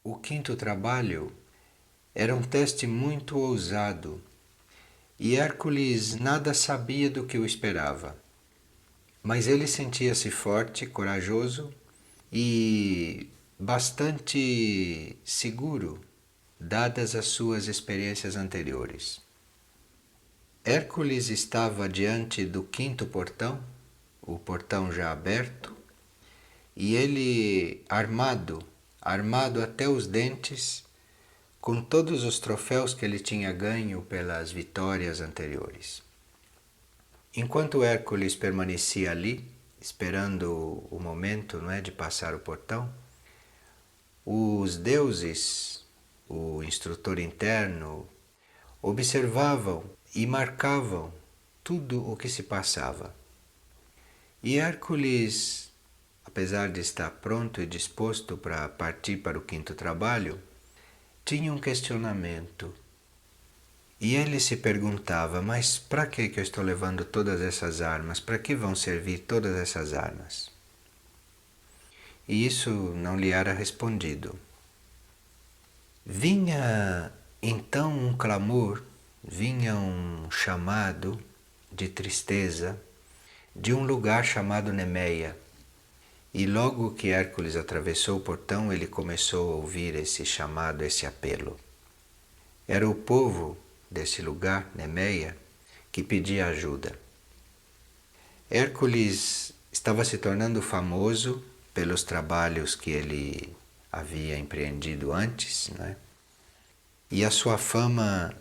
O quinto trabalho era um teste muito ousado e Hércules nada sabia do que o esperava. Mas ele sentia-se forte, corajoso e bastante seguro, dadas as suas experiências anteriores. Hércules estava diante do quinto portão, o portão já aberto, e ele armado até os dentes, com todos os troféus que ele tinha ganho pelas vitórias anteriores. Enquanto Hércules permanecia ali, esperando o momento, não é, de passar o portão, os deuses, o instrutor interno, observavam e marcavam tudo o que se passava. E Hércules, apesar de estar pronto e disposto para partir para o quinto trabalho, tinha um questionamento. E ele se perguntava, mas para que eu estou levando todas essas armas? Para que vão servir todas essas armas? E isso não lhe era respondido. Vinha então um clamor, vinha um chamado de tristeza de um lugar chamado Nemeia. E logo que Hércules atravessou o portão, ele começou a ouvir esse chamado, esse apelo. Era o povo desse lugar, Nemeia, que pedia ajuda. Hércules estava se tornando famoso pelos trabalhos que ele havia empreendido antes, né? E a sua fama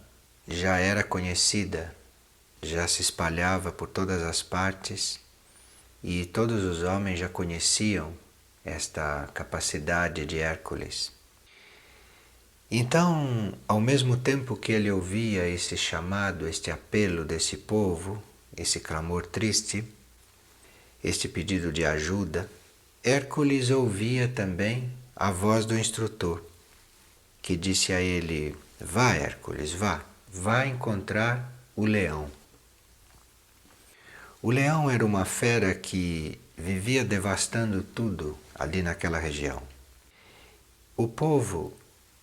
já era conhecida, já se espalhava por todas as partes e todos os homens já conheciam esta capacidade de Hércules. Então, ao mesmo tempo que ele ouvia esse chamado, este apelo desse povo, esse clamor triste, este pedido de ajuda, Hércules ouvia também a voz do instrutor, que disse a ele: "Vá, Hércules, vá encontrar o leão." O leão era uma fera que vivia devastando tudo ali naquela região. O povo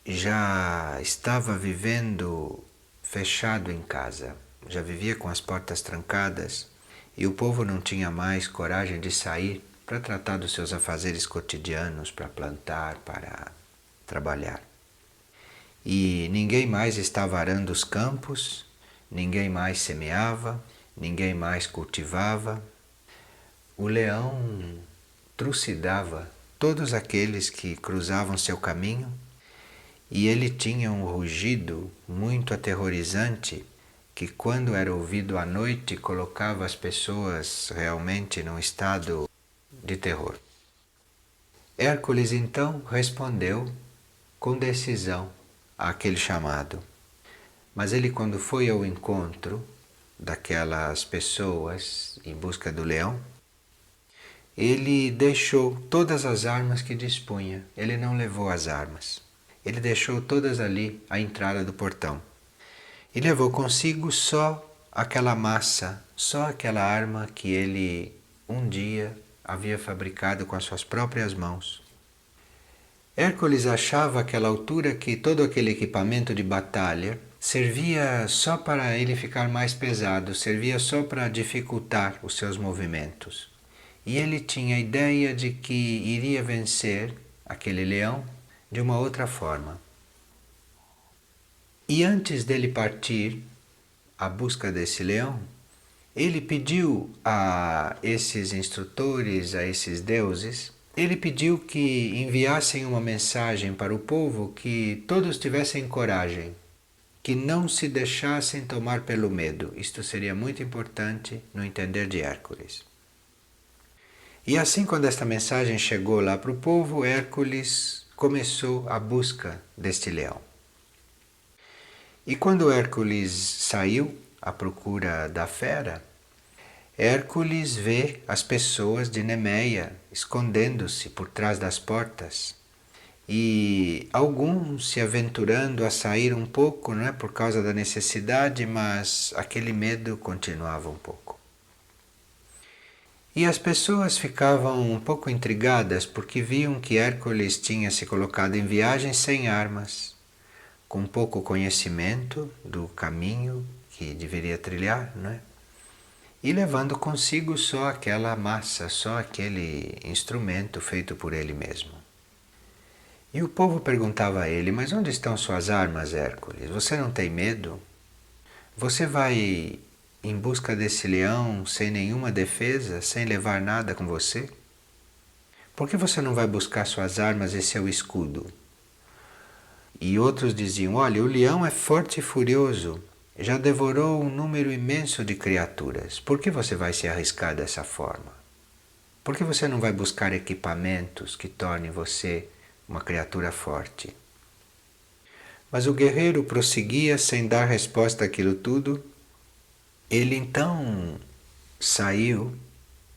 já estava vivendo fechado em casa, já vivia com as portas trancadas e o povo não tinha mais coragem de sair para tratar dos seus afazeres cotidianos, para plantar, para trabalhar. E ninguém mais estava arando os campos, ninguém mais semeava, ninguém mais cultivava. O leão trucidava todos aqueles que cruzavam seu caminho e ele tinha um rugido muito aterrorizante que, quando era ouvido à noite, colocava as pessoas realmente num estado de terror. Hércules então respondeu com decisão àquele chamado. Mas ele, quando foi ao encontro daquelas pessoas em busca do leão, ele deixou todas as armas que dispunha. Ele não levou as armas. Ele deixou todas ali à entrada do portão. E levou consigo só aquela massa, só aquela arma que ele um dia havia fabricado com as suas próprias mãos. Hércules achava àquela altura que todo aquele equipamento de batalha servia só para ele ficar mais pesado, servia só para dificultar os seus movimentos. E ele tinha a ideia de que iria vencer aquele leão de uma outra forma. E antes dele partir à busca desse leão, ele pediu a esses instrutores, a esses deuses, ele pediu que enviassem uma mensagem para o povo, que todos tivessem coragem, que não se deixassem tomar pelo medo. Isto seria muito importante no entender de Hércules. E assim, quando esta mensagem chegou lá para o povo, Hércules começou a busca deste leão. E quando Hércules saiu à procura da fera, Hércules vê as pessoas de Nemeia escondendo-se por trás das portas e alguns se aventurando a sair um pouco, não é, por causa da necessidade, mas aquele medo continuava um pouco. E as pessoas ficavam um pouco intrigadas porque viam que Hércules tinha se colocado em viagem sem armas, com pouco conhecimento do caminho que deveria trilhar, não é? E levando consigo só aquela massa, só aquele instrumento feito por ele mesmo. E o povo perguntava a ele: mas onde estão suas armas, Hércules? Você não tem medo? Você vai em busca desse leão sem nenhuma defesa, sem levar nada com você? Por que você não vai buscar suas armas e seu escudo? E outros diziam: olha, o leão é forte e furioso, já devorou um número imenso de criaturas. Por que você vai se arriscar dessa forma? Por que você não vai buscar equipamentos que tornem você uma criatura forte? Mas o guerreiro prosseguia sem dar resposta àquilo tudo. Ele então saiu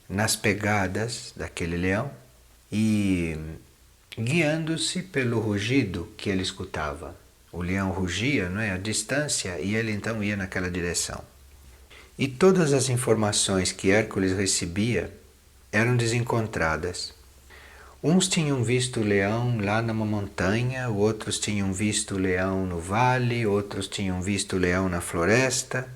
nas pegadas daquele leão e guiando-se pelo rugido que ele escutava. O leão rugia, não é, à distância, e ele então ia naquela direção. E todas as informações que Hércules recebia eram desencontradas. Uns tinham visto o leão lá numa montanha, outros tinham visto o leão no vale, outros tinham visto o leão na floresta,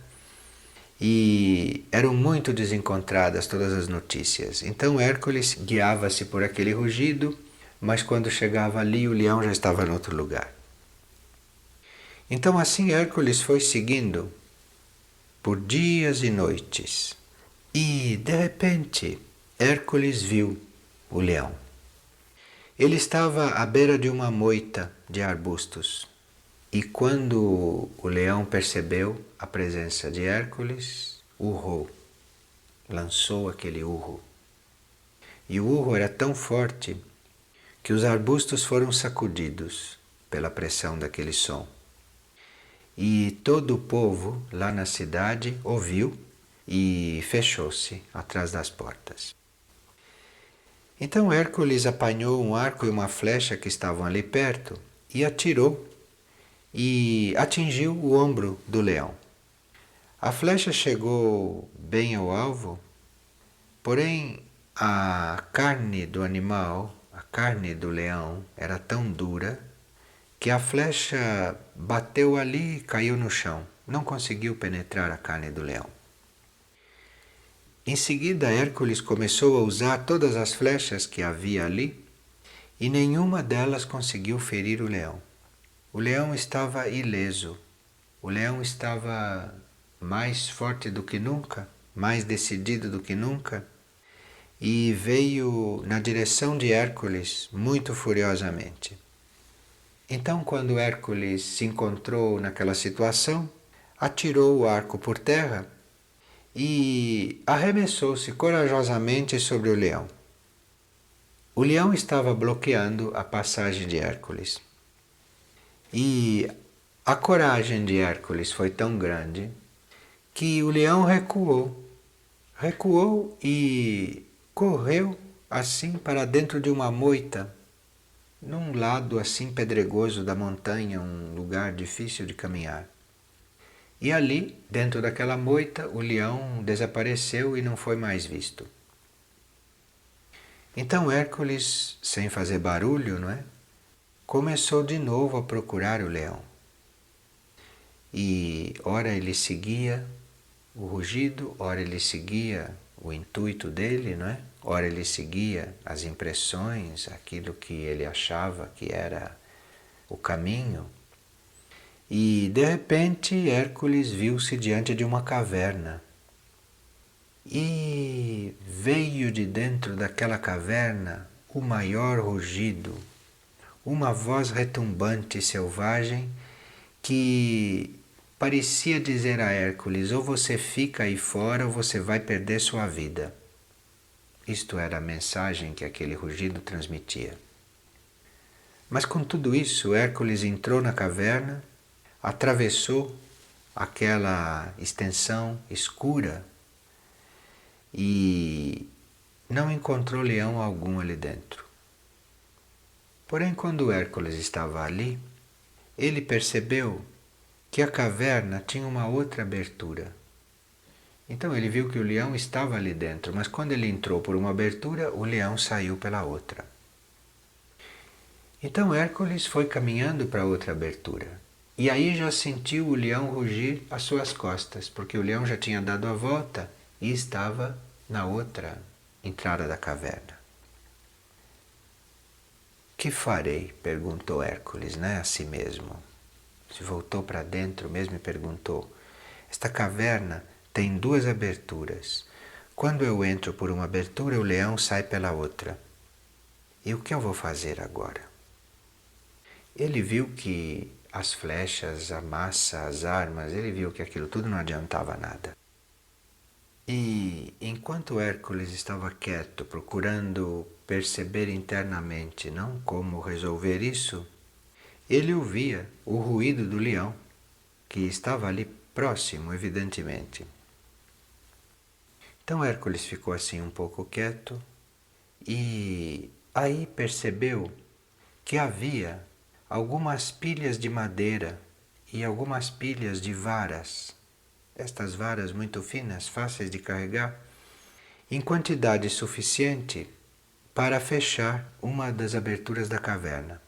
e eram muito desencontradas todas as notícias. Então Hércules guiava-se por aquele rugido, mas quando chegava ali o leão já estava em outro lugar. Então assim Hércules foi seguindo por dias e noites. E de repente Hércules viu o leão. Ele estava à beira de uma moita de arbustos. E quando o leão percebeu a presença de Hércules, urrou, lançou aquele urro. E o urro era tão forte que os arbustos foram sacudidos pela pressão daquele som. E todo o povo lá na cidade ouviu e fechou-se atrás das portas. Então Hércules apanhou um arco e uma flecha que estavam ali perto e atirou e atingiu o ombro do leão. A flecha chegou bem ao alvo, porém a carne do animal, a carne do leão, era tão dura que a flecha bateu ali e caiu no chão. Não conseguiu penetrar a carne do leão. Em seguida, Hércules começou a usar todas as flechas que havia ali e nenhuma delas conseguiu ferir o leão. O leão estava ileso. O leão estava mais forte do que nunca, mais decidido do que nunca, e veio na direção de Hércules muito furiosamente. Então, quando Hércules se encontrou naquela situação, atirou o arco por terra e arremessou-se corajosamente sobre o leão. O leão estava bloqueando a passagem de Hércules. E a coragem de Hércules foi tão grande que o leão recuou. Recuou e correu assim para dentro de uma moita, num lado assim pedregoso da montanha, um lugar difícil de caminhar. E ali, dentro daquela moita, o leão desapareceu e não foi mais visto. Então Hércules, sem fazer barulho, não é? Começou de novo a procurar o leão. E ora ele seguia o rugido, ora ele seguia o intuito dele, não é? Ora ele seguia as impressões, aquilo que ele achava que era o caminho. E de repente Hércules viu-se diante de uma caverna. E veio de dentro daquela caverna o maior rugido, uma voz retumbante e selvagem que parecia dizer a Hércules: ou você fica aí fora ou você vai perder sua vida. Isto era a mensagem que aquele rugido transmitia. Mas com tudo isso, Hércules entrou na caverna, atravessou aquela extensão escura e não encontrou leão algum ali dentro. Porém, quando Hércules estava ali, ele percebeu que a caverna tinha uma outra abertura. Então ele viu que o leão estava ali dentro, mas quando ele entrou por uma abertura, o leão saiu pela outra. Então Hércules foi caminhando para outra abertura. E aí já sentiu o leão rugir às suas costas, porque o leão já tinha dado a volta e estava na outra entrada da caverna. Que farei? Perguntou Hércules, a si mesmo. Se voltou para dentro mesmo e perguntou: esta caverna tem duas aberturas. Quando eu entro por uma abertura, o leão sai pela outra. E o que eu vou fazer agora? Ele viu que as flechas, a massa, as armas, ele viu que aquilo tudo não adiantava nada. E enquanto Hércules estava quieto, procurando perceber internamente não como resolver isso, ele ouvia o ruído do leão, que estava ali próximo, evidentemente. Então Hércules ficou assim um pouco quieto e aí percebeu que havia algumas pilhas de madeira e algumas pilhas de varas, estas varas muito finas, fáceis de carregar, em quantidade suficiente para fechar uma das aberturas da caverna.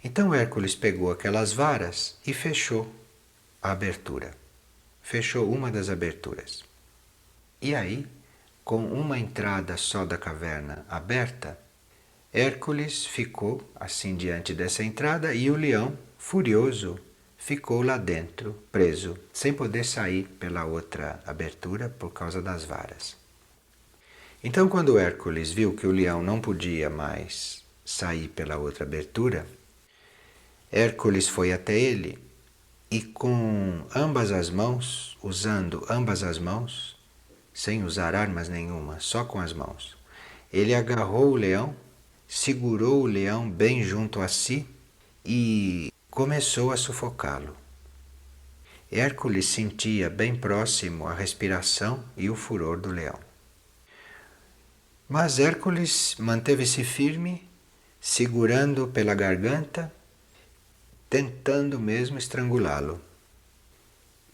Então Hércules pegou aquelas varas e fechou a abertura. Fechou uma das aberturas. E aí, com uma entrada só da caverna aberta, Hércules ficou assim diante dessa entrada e o leão, furioso, ficou lá dentro, preso, sem poder sair pela outra abertura por causa das varas. Então, quando Hércules viu que o leão não podia mais sair pela outra abertura, Hércules foi até ele e com ambas as mãos, usando ambas as mãos, sem usar armas nenhuma, só com as mãos, ele agarrou o leão, segurou o leão bem junto a si e começou a sufocá-lo. Hércules sentia bem próximo a respiração e o furor do leão. Mas Hércules manteve-se firme, segurando pela garganta, tentando mesmo estrangulá-lo.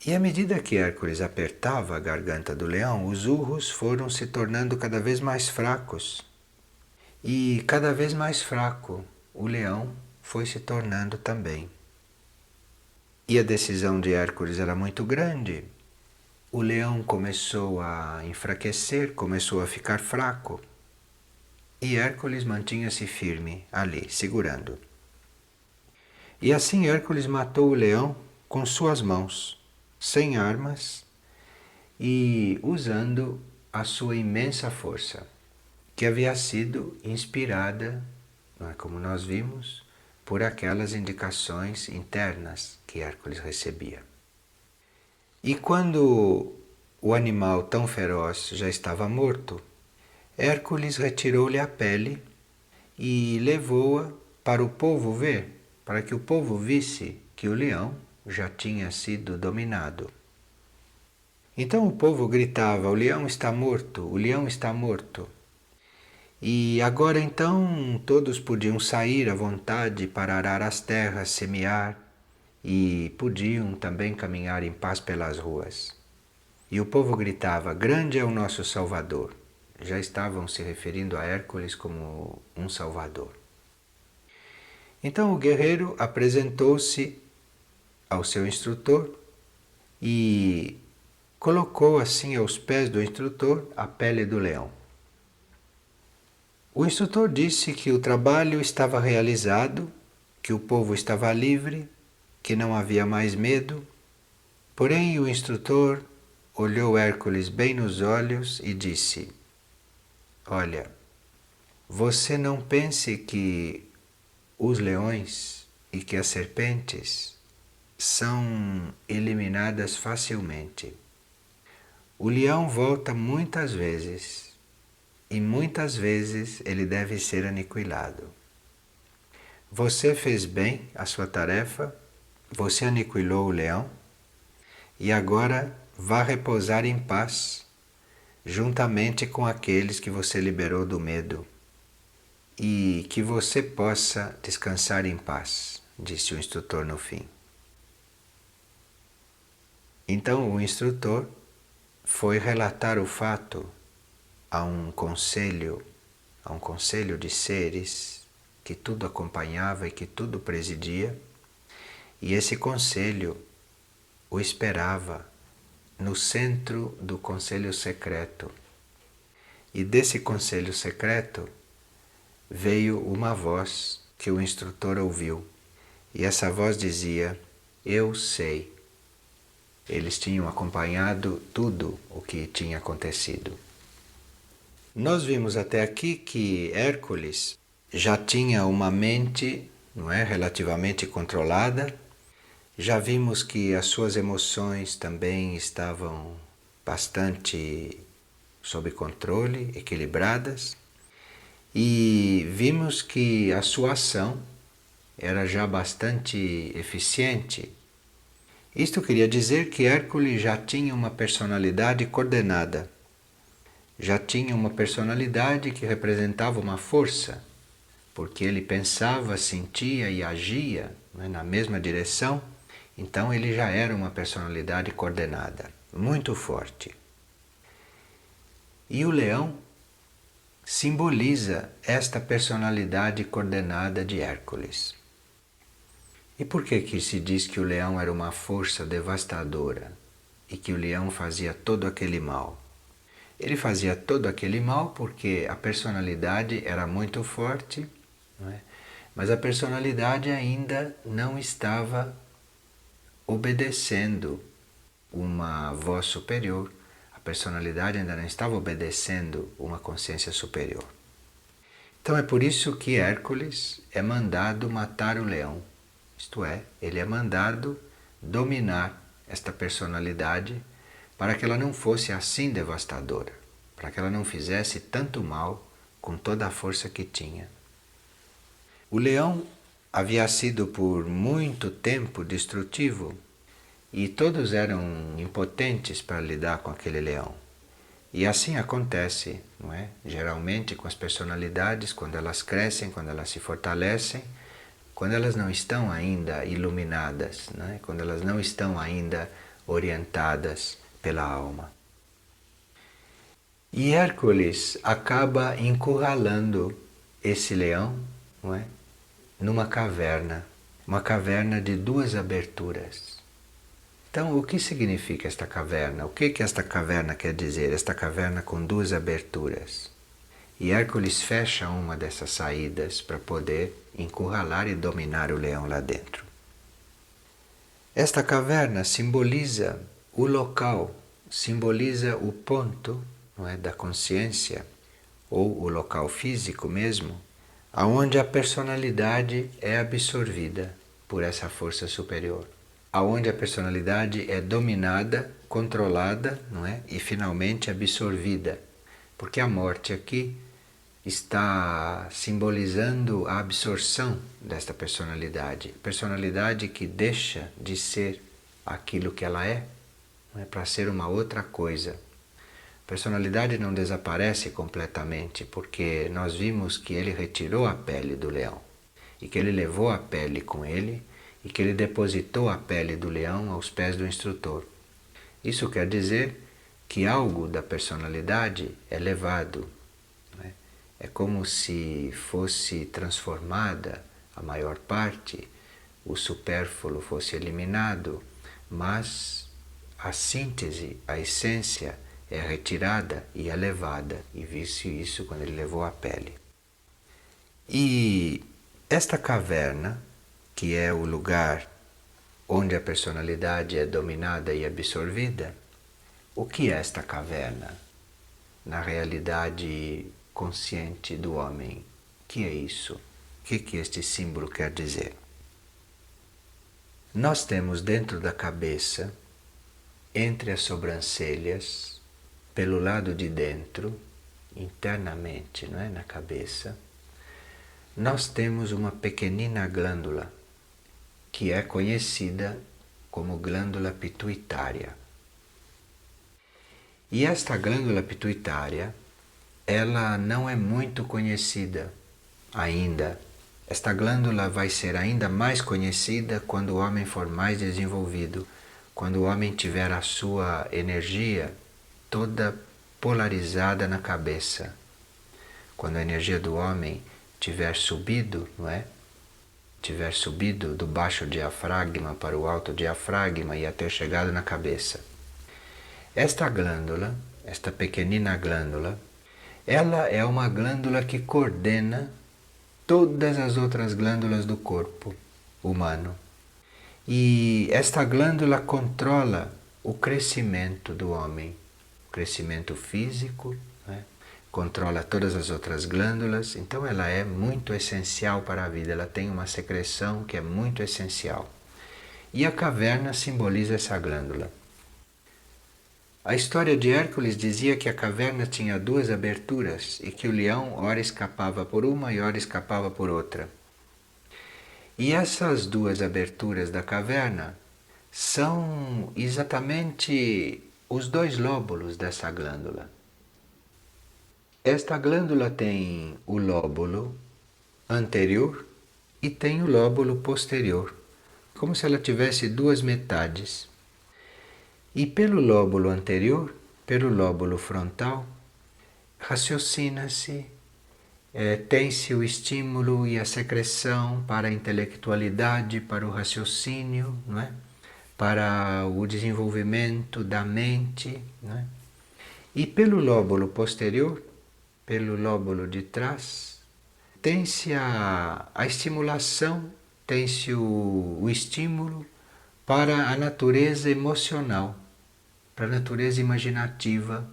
E à medida que Hércules apertava a garganta do leão, os urros foram se tornando cada vez mais fracos. E cada vez mais fraco o leão foi se tornando também. E a decisão de Hércules era muito grande. O leão começou a enfraquecer, começou a ficar fraco. E Hércules mantinha-se firme ali, segurando. E assim Hércules matou o leão com suas mãos, sem armas e usando a sua imensa força, que havia sido inspirada, como nós vimos, por aquelas indicações internas que Hércules recebia. E quando o animal tão feroz já estava morto, Hércules retirou-lhe a pele e levou-a para o povo ver, para que o povo visse que o leão já tinha sido dominado. Então o povo gritava: o leão está morto, o leão está morto. E agora então todos podiam sair à vontade para arar as terras, semear, e podiam também caminhar em paz pelas ruas. E o povo gritava: grande é o nosso Salvador. Já estavam se referindo a Hércules como um Salvador. Então o guerreiro apresentou-se ao seu instrutor e colocou assim aos pés do instrutor a pele do leão. O instrutor disse que o trabalho estava realizado, que o povo estava livre, que não havia mais medo. Porém o instrutor olhou Hércules bem nos olhos e disse: olha, você não pense que os leões e que as serpentes são eliminadas facilmente. O leão volta muitas vezes e muitas vezes ele deve ser aniquilado. Você fez bem a sua tarefa, você aniquilou o leão e agora vá repousar em paz, juntamente com aqueles que você liberou do medo, e que você possa descansar em paz, disse o instrutor no fim. Então o instrutor foi relatar o fato a um conselho de seres que tudo acompanhava e que tudo presidia, e esse conselho o esperava no centro do conselho secreto. E desse conselho secreto veio uma voz que o instrutor ouviu. E essa voz dizia: eu sei. Eles tinham acompanhado tudo o que tinha acontecido. Nós vimos até aqui que Hércules já tinha uma mente, não é, relativamente controlada. Já vimos que as suas emoções também estavam bastante sob controle, equilibradas. E vimos que a sua ação era já bastante eficiente. Isto queria dizer que Hércules já tinha uma personalidade coordenada, já tinha uma personalidade que representava uma força, porque ele pensava, sentia e agia, né, na mesma direção. Então ele já era uma personalidade coordenada, muito forte. E o leão simboliza esta personalidade coordenada de Hércules. E por que se diz que o leão era uma força devastadora e que o leão fazia todo aquele mal? Ele fazia todo aquele mal porque a personalidade era muito forte, não é? Mas a personalidade ainda não estava obedecendo uma voz superior, a personalidade ainda não estava obedecendo uma consciência superior. Então é por isso que Hércules é mandado matar o leão. Isto é, ele é mandado dominar esta personalidade para que ela não fosse assim devastadora, para que ela não fizesse tanto mal com toda a força que tinha. O leão havia sido por muito tempo destrutivo e todos eram impotentes para lidar com aquele leão. E assim acontece, não é? Geralmente com as personalidades, quando elas crescem, quando elas se fortalecem, quando elas não estão ainda iluminadas, né? Quando elas não estão ainda orientadas pela alma. E Hércules acaba encurralando esse leão, não é? Numa caverna, uma caverna de 2 aberturas. Então, o que significa esta caverna? O que esta caverna quer dizer? Esta caverna com 2 aberturas. E Hércules fecha uma dessas saídas para poder encurralar e dominar o leão lá dentro. Esta caverna simboliza o local, simboliza o ponto, não é, da consciência, ou o local físico mesmo, aonde a personalidade é absorvida por essa força superior, aonde a personalidade é dominada, controlada, não é, e finalmente absorvida, porque a morte aqui está simbolizando a absorção desta personalidade que deixa de ser aquilo que ela é, para ser uma outra coisa. A personalidade não desaparece completamente, porque nós vimos que ele retirou a pele do leão, e que ele levou a pele com ele, e que ele depositou a pele do leão aos pés do instrutor. Isso quer dizer que algo da personalidade é levado. É como se fosse transformada a maior parte, o supérfluo fosse eliminado, mas a síntese, a essência é retirada e é levada, e viu-se isso quando ele levou a pele. E esta caverna, que é o lugar onde a personalidade é dominada e absorvida, o que é esta caverna? Na realidade consciente do homem, o que é isso? O que este símbolo quer dizer? Nós temos dentro da cabeça, entre as sobrancelhas, pelo lado de dentro, internamente, não é, na cabeça, nós temos uma pequenina glândula que é conhecida como glândula pituitária. E esta glândula pituitária, ela não é muito conhecida ainda. Esta glândula vai ser ainda mais conhecida quando o homem for mais desenvolvido, quando o homem tiver a sua energia toda polarizada na cabeça. Quando a energia do homem tiver subido, não é? Tiver subido do baixo diafragma para o alto diafragma e até chegado na cabeça. Esta glândula, esta pequenina glândula, ela é uma glândula que coordena todas as outras glândulas do corpo humano. E esta glândula controla o crescimento do homem, o crescimento físico, né? Controla todas as outras glândulas, então ela é muito essencial para a vida, ela tem uma secreção que é muito essencial. E a caverna simboliza essa glândula. A história de Hércules dizia que a caverna tinha duas aberturas e que o leão ora escapava por uma e ora escapava por outra. E essas duas aberturas da caverna são exatamente os dois lóbulos dessa glândula. Esta glândula tem o lóbulo anterior e tem o lóbulo posterior, como se ela tivesse duas metades. E pelo lóbulo anterior, pelo lóbulo frontal, raciocina-se, tem-se o estímulo e a secreção para a intelectualidade, para o raciocínio, não é? Para o desenvolvimento da mente. Não é? E pelo lóbulo posterior, pelo lóbulo de trás, tem-se a estimulação, tem-se o estímulo para a natureza emocional, para a natureza imaginativa,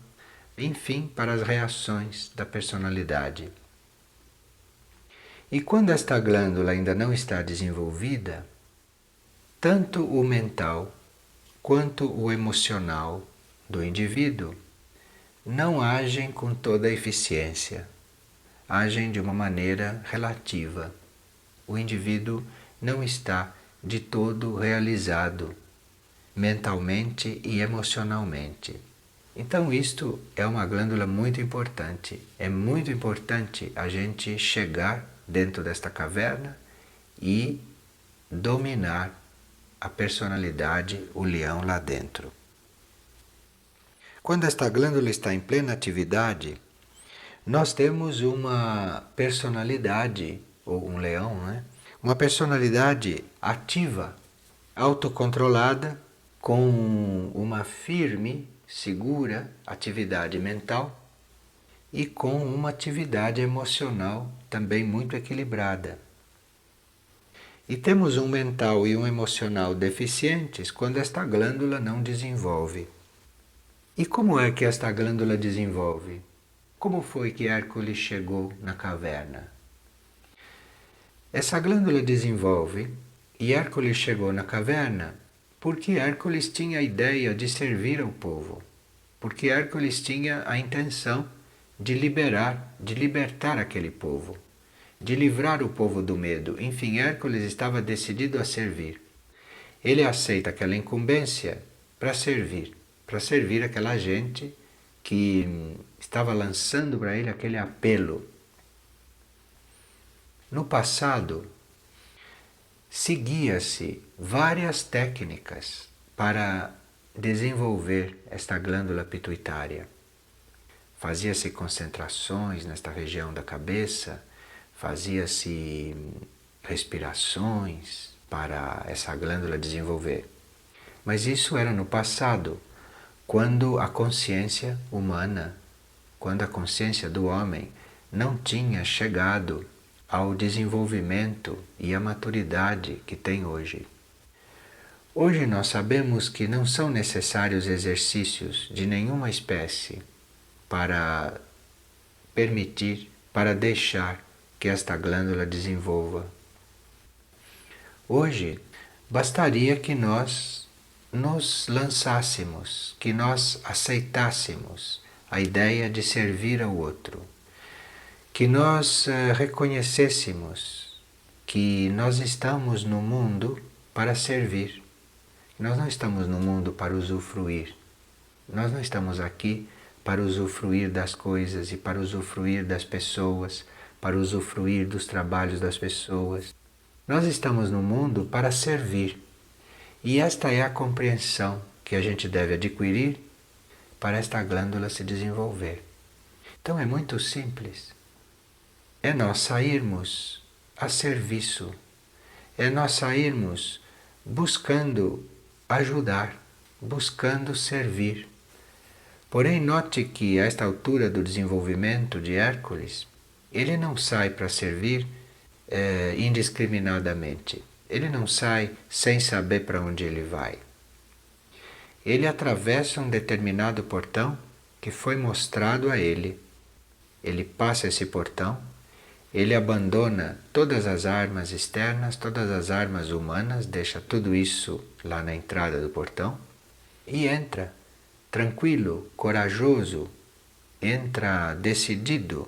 enfim, para as reações da personalidade. E quando esta glândula ainda não está desenvolvida, tanto o mental quanto o emocional do indivíduo não agem com toda a eficiência, agem de uma maneira relativa. O indivíduo não está de todo realizado mentalmente e emocionalmente. Então isto é uma glândula muito importante. É muito importante a gente chegar dentro desta caverna e dominar a personalidade, o leão lá dentro. Quando esta glândula está em plena atividade, nós temos uma personalidade, ou um leão, né? Uma personalidade ativa, autocontrolada, com uma firme, segura atividade mental e com uma atividade emocional também muito equilibrada. E temos um mental e um emocional deficientes quando esta glândula não desenvolve. E como é que esta glândula desenvolve? Como foi que Hércules chegou na caverna? Essa glândula desenvolve e Hércules chegou na caverna porque Hércules tinha a ideia de servir ao povo, porque Hércules tinha a intenção de libertar aquele povo, de livrar o povo do medo. Enfim, Hércules estava decidido a servir. Ele aceita aquela incumbência para servir aquela gente que estava lançando para ele aquele apelo. No passado, seguia-se várias técnicas para desenvolver esta glândula pituitária. Fazia-se concentrações nesta região da cabeça, fazia-se respirações para essa glândula desenvolver. Mas isso era no passado, quando a consciência humana, quando a consciência do homem não tinha chegado ao desenvolvimento e à maturidade que tem hoje. Hoje nós sabemos que não são necessários exercícios de nenhuma espécie para permitir, para deixar que esta glândula desenvolva. Hoje bastaria que nós nos lançássemos, que nós aceitássemos a ideia de servir ao outro, que nós reconhecêssemos que nós estamos no mundo para servir. Nós não estamos no mundo para usufruir. Nós não estamos aqui para usufruir das coisas e para usufruir das pessoas, para usufruir dos trabalhos das pessoas. Nós estamos no mundo para servir. E esta é a compreensão que a gente deve adquirir para esta glândula se desenvolver. Então é muito simples. É nós sairmos a serviço, é nós sairmos buscando ajudar, buscando servir. Porém, note que a esta altura do desenvolvimento de Hércules, ele não sai para servir indiscriminadamente. Ele não sai sem saber para onde ele vai. Ele atravessa um determinado portão que foi mostrado a ele. Ele passa esse portão, ele abandona todas as armas externas, todas as armas humanas, deixa tudo isso lá na entrada do portão e entra tranquilo, corajoso, entra decidido,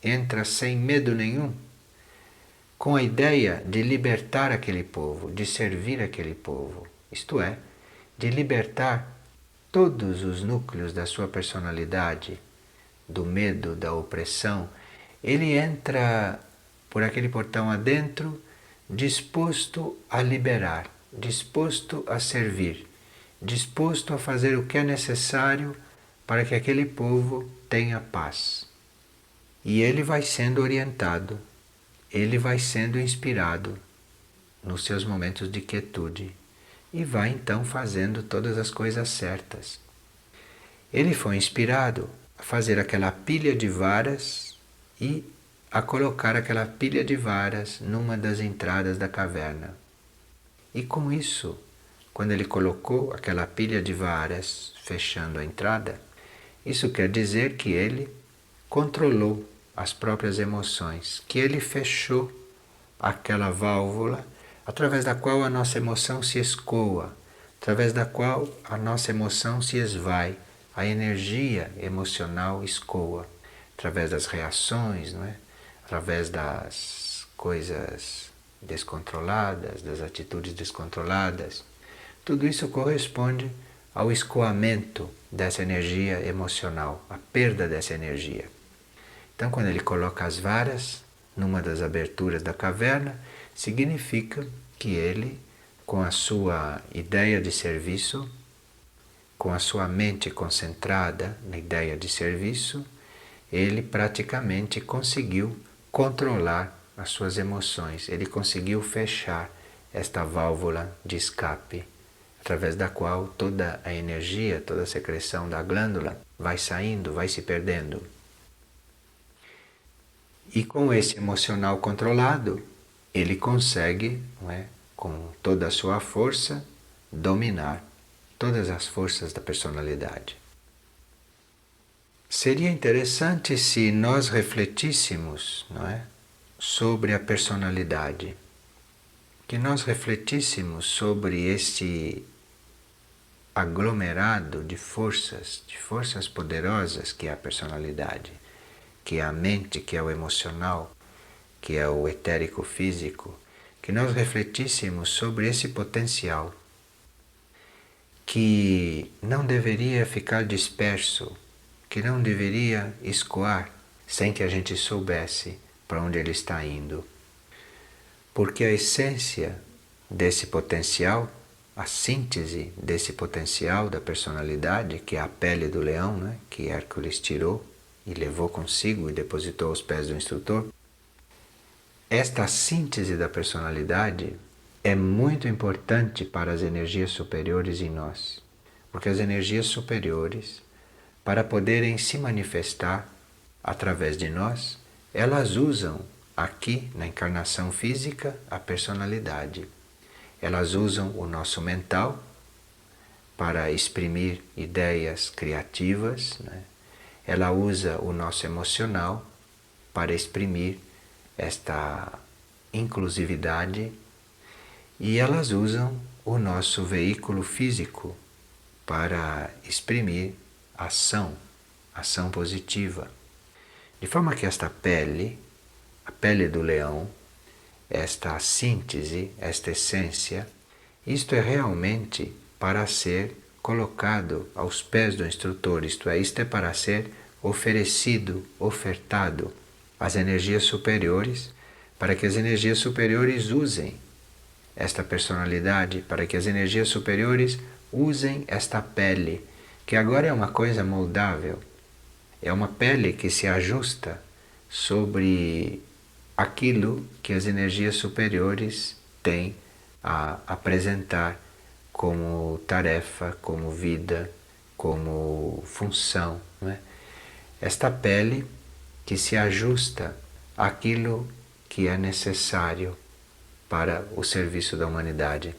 entra sem medo nenhum, com a ideia de libertar aquele povo, de servir aquele povo, isto é, de libertar todos os núcleos da sua personalidade, do medo, da opressão. Ele entra por aquele portão adentro, disposto a liberar, disposto a servir, disposto a fazer o que é necessário para que aquele povo tenha paz. E ele vai sendo orientado, ele vai sendo inspirado nos seus momentos de quietude e vai então fazendo todas as coisas certas. Ele foi inspirado a fazer aquela pilha de varas e a colocar aquela pilha de varas numa das entradas da caverna. E com isso, quando ele colocou aquela pilha de varas fechando a entrada, isso quer dizer que ele controlou as próprias emoções, que ele fechou aquela válvula através da qual a nossa emoção se escoa, através da qual a nossa emoção se esvai, a energia emocional escoa, através das reações, não é? Através das coisas descontroladas, das atitudes descontroladas. Tudo isso corresponde ao escoamento dessa energia emocional, a perda dessa energia. Então, quando ele coloca as varas numa das aberturas da caverna, significa que ele, com a sua ideia de serviço, com a sua mente concentrada na ideia de serviço, ele praticamente conseguiu controlar as suas emoções, ele conseguiu fechar esta válvula de escape, através da qual toda a energia, toda a secreção da glândula vai saindo, vai se perdendo. E com esse emocional controlado, ele consegue, não é, com toda a sua força, dominar todas as forças da personalidade. Seria interessante se nós refletíssemos, não é, sobre a personalidade, que nós refletíssemos sobre este aglomerado de forças poderosas que é a personalidade, que é a mente, que é o emocional, que é o etérico físico, que nós refletíssemos sobre esse potencial que não deveria ficar disperso, que não deveria escoar sem que a gente soubesse para onde ele está indo. Porque a essência desse potencial, a síntese desse potencial da personalidade, que é a pele do leão, né, que Hércules tirou e levou consigo e depositou aos pés do instrutor, esta síntese da personalidade é muito importante para as energias superiores em nós, porque as energias superiores, para poderem se manifestar através de nós, elas usam aqui na encarnação física a personalidade. Elas usam o nosso mental para exprimir ideias criativas, né? Ela usa o nosso emocional para exprimir esta inclusividade e elas usam o nosso veículo físico para exprimir ação positiva. De forma que esta pele, a pele do leão, esta síntese, esta essência, isto é realmente para ser colocado aos pés do instrutor, isto é para ser oferecido, ofertado às energias superiores, para que as energias superiores usem esta personalidade, para que as energias superiores usem esta pele, que agora é uma coisa moldável, é uma pele que se ajusta sobre aquilo que as energias superiores têm a apresentar como tarefa, como vida, como função, não é? Esta pele que se ajusta àquilo que é necessário para o serviço da humanidade.